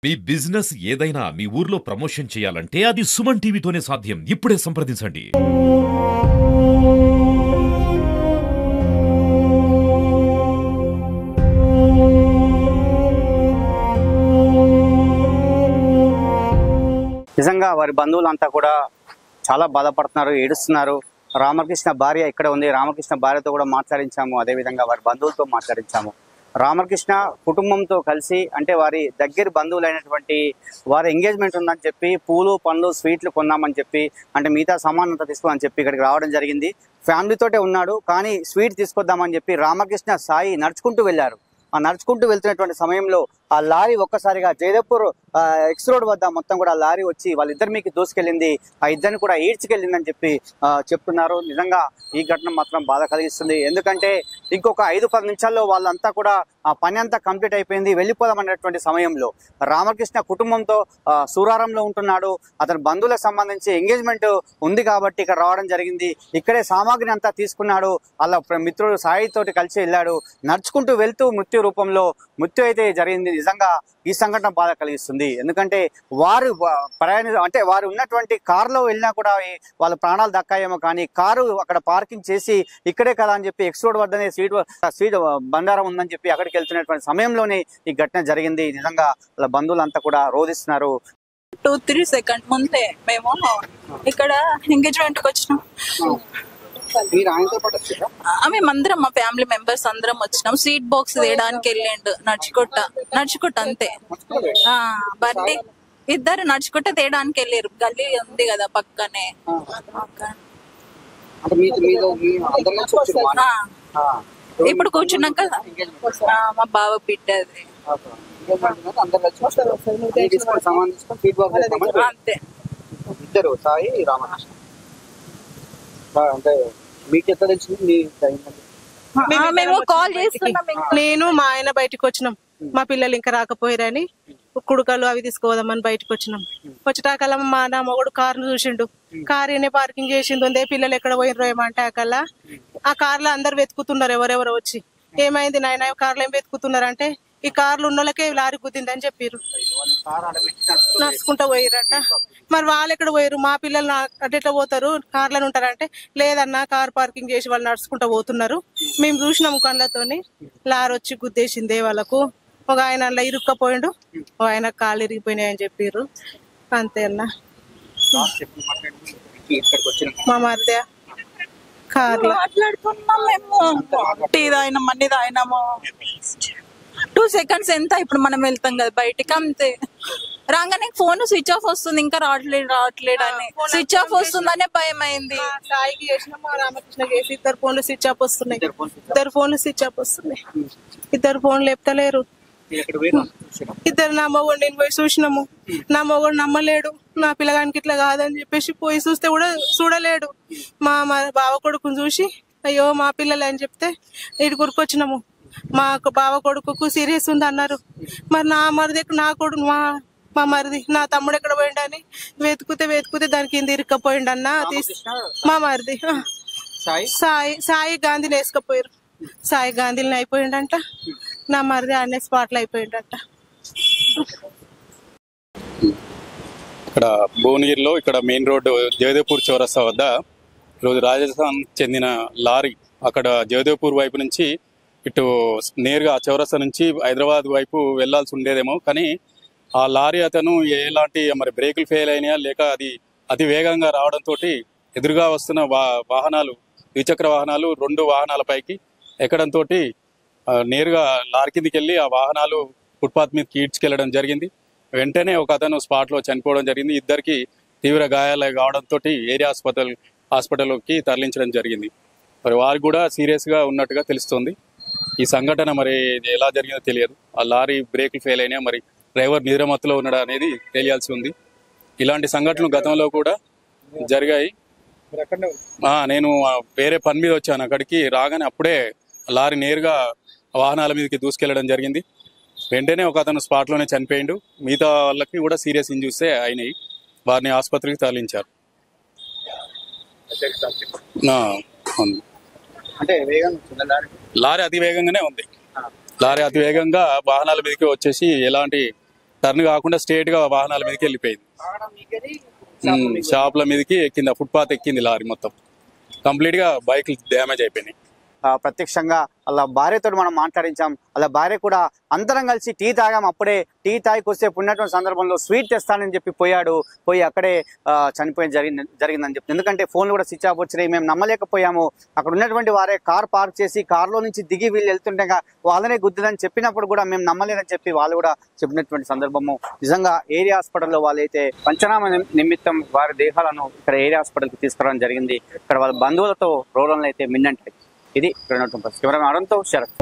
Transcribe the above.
మీ business ఏదైనా మీ ఊర్లో promotion చేయాలంటే అది సుమన్ టీవీతోనే సాధ్యం. ఇప్పుడే సంప్రదించండి. నిజంగా వారి బంధువులంతా కూడా చాలా బాధపడుతున్నారు, ఏడుస్తున్నారు. రామకృష్ణ భార్య ఇక్కడ ఉంది. రామకృష్ణ భార్యతో కూడా మాట్లాడించాము, అదేవిధంగా వారి బంధువులతో మాట్లాడించాము. రామకృష్ణ కుటుంబంతో కలిసి అంటే వారి దగ్గర బంధువులైనటువంటి వారి ఎంగేజ్మెంట్ ఉందని చెప్పి పూలు పండ్లు స్వీట్లు కొన్నామని చెప్పి అంటే మిగతా సామాన్ అంతా తీసుకోమని చెప్పి ఇక్కడికి రావడం జరిగింది. ఫ్యామిలీతోటే ఉన్నాడు, కానీ స్వీట్ తీసుకొద్దామని చెప్పి రామకృష్ణ సాయి నడుచుకుంటూ వెళ్ళారు. ఆ నడుచుకుంటూ వెళ్తున్నటువంటి సమయంలో ఆ లారీ ఒక్కసారిగా జయదేవ్పూర్ ఎక్స్ రోడ్ వద్ద మొత్తం కూడా లారీ వచ్చి వాళ్ళిద్దరి మీకు దూసుకెళ్ళింది. ఆ ఇద్దరిని కూడా ఈడ్చుకెళ్ళిందని చెప్పి చెప్తున్నారు. నిజంగా ఈ ఘటన మాత్రం బాధ కలిగిస్తుంది. ఎందుకంటే ఇంకొక 5-10 నిమిషాల్లో వాళ్ళంతా కూడా ఆ పని అంతా కంప్లీట్ అయిపోయింది, వెళ్ళిపోదామనేటువంటి సమయంలో రామకృష్ణ కుటుంబంతో సూరారంలో ఉంటున్నాడు. అతని బంధువులకు సంబంధించి ఎంగేజ్మెంట్ ఉంది కాబట్టి ఇక్కడ రావడం జరిగింది. ఇక్కడే సామాగ్రిని అంతా తీసుకున్నాడు. వాళ్ళ మిత్రుడు సాయితోటి కలిసి వెళ్ళాడు. నడుచుకుంటూ వెళ్తూ మృత్యు రూపంలో మృత్యు అయితే జరిగింది. నిజంగా ఈ సంఘటన బాధ కలిగిస్తుంది. ఎందుకంటే వారు అంటే వారు ఉన్నటువంటి కారులో వెళ్ళినా కూడా వాళ్ళ ప్రాణాలు దక్కాయేమో, కానీ కారు అక్కడ పార్కింగ్ చేసి ఇక్కడే కదా అని చెప్పి ఎక్స్ రోడ్ వద్దనే స్వీట్ బండారం ఉందని చెప్పి అక్కడికి వెళ్తున్నటువంటి సమయంలోనే ఈ ఘటన జరిగింది. నిజంగా వాళ్ళ బంధువులంతా కూడా రోధిస్తున్నారు. 2-3 సెకండ్ ముందే మేము ఇక్కడ ఎంగేజ్మెంట్ కి వచ్చినాం. మేమందరం మా ఫ్యామిలీ మెంబర్స్ అందరం వచ్చినాం. స్వీట్ బాక్స్ తీయడానికి వెళ్ళిండు నడుచుకుంట అంతే. బర్త్డే ఇద్దరు నడుచుకుంటే తేయడానికి వెళ్ళారు. గల్లీ ఉంది కదా పక్కనే. ఇప్పుడు కూర్చున్నాక మా బావ బిడ్డది అంతే. ఇద్దరు సాయి రామకృష్ణ. అంటే మీకు ఎట్లా తెలిసింది? మేము కాల్ చేస్తున్నాం. నేను మా ఆయన బయటకు వచ్చినాం. మా పిల్లలు ఇంకా రాకపోయారని కుడుకలు అవి తీసుకోదామని బయటకు వచ్చినాం. వచ్చేటాకల్లా నా మొగుడు కారును చూసిండు. కారు పార్కింగ్ చేసిండు. పిల్లలు ఎక్కడ పోయినరో ఏమంటే అకల్లా ఆ కార్లో అందరు వెతుకుతున్నారు, ఎవరెవరో వచ్చి. ఏమైంది నాయన కార్లో ఏం వెతుకుతున్నారు అంటే ఈ కార్లు ఉన్న వాళ్ళకే లారీ గుద్దిందని చెప్పారు. నడుచుకుంటా పోయిరట. మరి వాళ్ళు ఎక్కడ పోయారు? మా పిల్లలు అటెట్లా పోతారు, కార్లను ఉంటారంటే లేదన్నా కార్ పార్కింగ్ చేసి వాళ్ళు నడుచుకుంటా పోతున్నారు, మేము చూసినాము కళ్ళతోని. లారీ వచ్చి గుద్దేసిందే వాళ్ళకు. ఒక ఆయన అలా ఇరుక్కపోయిండు, ఒక ఆయన కాళ్ళు ఇరిగిపోయినాయని చెప్పారు. అంతే అన్న. మా మధ్య కార్లో మాట్లాడుతున్నాం మేము. టీ తాగినాం, అన్ని తాగినాము. 2 సెకండ్స్ ఎంత ఇప్పుడు మనం వెళ్తాం కదా బయటికి, అంతే. రాగానే ఫోన్ స్విచ్ ఆఫ్ వస్తుంది, ఇంకా రావట్లేదు అని స్విచ్ ఆఫ్ వస్తుందనే భయం అయింది. సాయికి చేసినాము, రామకృష్ణ చేసి ఇద్దరు ఫోన్లు స్విచ్ ఆఫ్ వస్తున్నాయి. ఇద్దరు ఫోన్లు లేపుతలేరు. ఇద్దరు నా మొగుడు నేను పోయి చూసినాము. నా మొగుడు నమ్మలేడు. నా పిల్లగానికి ఇట్లా కాదని చెప్పేసి పోయి చూస్తే కూడా చూడలేడు. మా బావ కొడుకుని చూసి అయ్యో మా పిల్లలు అని చెప్తే ఇటు గురికొచ్చినాము. మా బావ కొడుకు సీరియస్ ఉంది అన్నారు. మరి నా మరిది నా కొడుకు మా మరిది నా తమ్ముడు ఎక్కడ పోయిండని వెతుకుతే దాని కింద ఇరుక్కపోయిండన్నా. మా మరిది సాయి గాంధీని వేసుకపోయారు. సాయి గాంధీని అయిపోయిండంట. నా మరిది అనే స్పాట్లు అయిపోయిండట. ఇక్కడ భువనగిరిలో ఇక్కడ మెయిన్ రోడ్డు జయదేవ్పూర్ చౌరస్తా వద్ద ఈరోజు రాజస్థాన్ చెందిన లారీ అక్కడ జయదేవ్పూర్ వైపు నుంచి ఇటు నేరుగా చౌరస్తా నుంచి హైదరాబాద్ వైపు వెళ్లాల్సి ఉండేదేమో, కానీ ఆ లారీ అతను ఎలాంటి మరి బ్రేకులు ఫెయిల్ అయినాయా లేక అది అతి వేగంగా రావడంతో ఎదురుగా వస్తున్న వాహనాలు, ద్విచక్ర వాహనాలు 2 వాహనాలపైకి ఎక్కడంతో నేరుగా లారీ కిందికి వెళ్ళి ఆ వాహనాలు ఫుట్పాత్ మీదకి ఈడ్చుకెళ్లడం జరిగింది. వెంటనే ఒక అతను స్పాట్లో చనిపోవడం జరిగింది. ఇద్దరికి తీవ్ర గాయాలు కావడంతో ఏరియా హాస్పిటల్కి తరలించడం జరిగింది. మరి వారు కూడా సీరియస్గా ఉన్నట్టుగా తెలుస్తుంది. ఈ సంఘటన మరి ఎలా జరిగిందో తెలియదు. ఆ లారీ బ్రేకులు ఫెయిల్ అయినా మరి డ్రైవర్ నిద్రమత్తులో ఉన్నాడా అనేది తెలియాల్సి ఉంది. ఇలాంటి సంఘటనలు గతంలో కూడా జరిగాయి. నేను వేరే పని మీద వచ్చాను. అక్కడికి రాగానే అప్పుడే లారీ నేరుగా వాహనాల మీదకి దూసుకెళ్లడం జరిగింది. వెంటనే ఒక అతను స్పాట్లోనే చనిపోయిండు. మిగతా వాళ్ళకి కూడా సీరియస్ ఇంజూరీసే అయినాయి. వారిని ఆసుపత్రికి తరలించారు. లారీ అతి వేగంగానే ఉంది. లారీ అతి వేగంగా వాహనాల మీదకి వచ్చేసి ఎలాంటి టర్న్ కాకుండా స్ట్రేట్ గా వాహనాల మీదకి వెళ్ళిపోయింది. షాపుల మీదకి కింద ఫుట్పాత్ ఎక్కింది లారీ మొత్తం. కంప్లీట్ గా బైక్ డ్యామేజ్ అయిపోయినాయి. ప్రత్యక్షంగా అలా భార్యతో మనం మాట్లాడించాం. అలా భార్య కూడా అందరం కలిసి టీ తాగాం. అప్పుడే టీ తాగికి వస్తే ఉన్నటువంటి సందర్భంలో స్వీట్ తెస్తానని చెప్పి పోయి అక్కడే చనిపోయి జరిగిందని చెప్తుంది. ఎందుకంటే ఫోన్లు కూడా స్విచ్ ఆఫ్ వచ్చినాయి. మేము నమ్మలేకపోయాము. అక్కడ ఉన్నటువంటి వారే కార్ పార్క్ చేసి కార్లో నుంచి దిగి వీళ్ళు వెళ్తుండగా వాళ్ళనే గుద్దుదని చెప్పినప్పుడు కూడా మేము నమ్మలేదని చెప్పి వాళ్ళు కూడా చెప్పినటువంటి సందర్భము. నిజంగా ఏరియా హాస్పిటల్లో వాళ్ళైతే పంచనామా నిమిత్తం వారి దేహాలను ఇక్కడ ఏరియా హాస్పిటల్కి తీసుకురావడం జరిగింది. ఇక్కడ వాళ్ళ బంధువులతో రోడ్లను అయితే మిన్నంటాయి. ఇది కెమెరామెన్ అరుణ్తో శరత్.